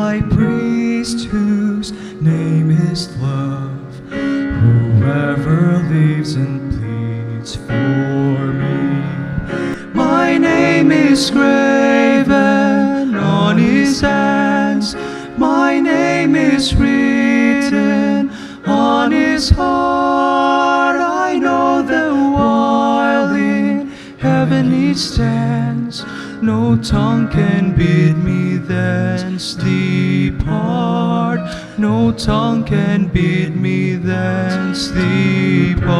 high priest whose name is love, whoever lives and pleads for me. My name is graven on his hands, my name is written on his heart. I know that while in heaven he stands, no tongue can bid me thence depart. No tongue can bid me thence depart.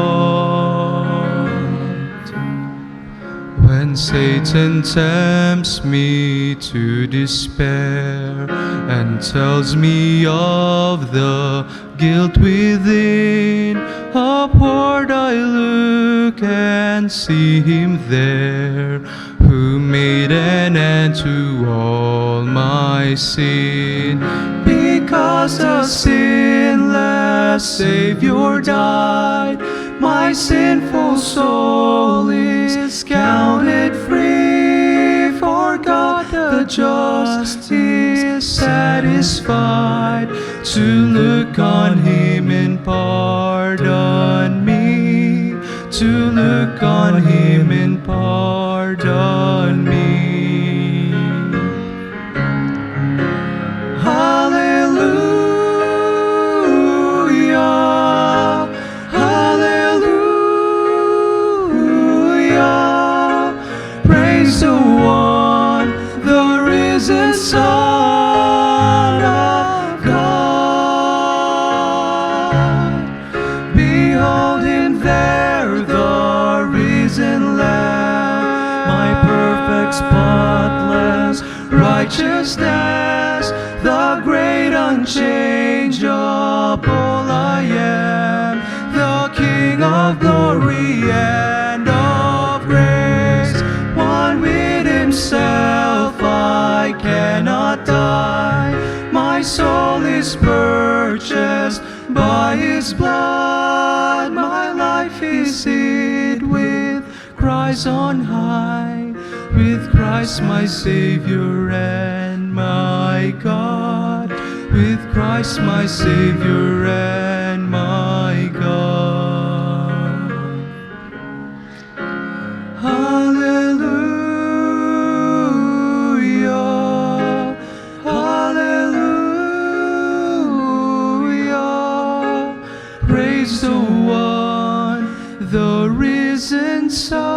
When Satan tempts me to despair and tells me of the guilt within, upward I look and see him there, who made an end to all my sin. Because the sinless Savior died, my sinful soul is counted free. For God the just is satisfied to look on him and pardon me, to look on him and pardon me. Hallelujah, hallelujah, praise the one, the risen Son of God. Behold him there, the risen Lamb, my perfect spotless righteousness, the great unchangeable I am, the King of glory and of grace. One with himself I cannot die, my soul is purchased by his blood. My life is hid with Christ on high, with Christ my Savior and my God, with Christ my Savior and my God. Hallelujah, hallelujah, praise the one, the risen Son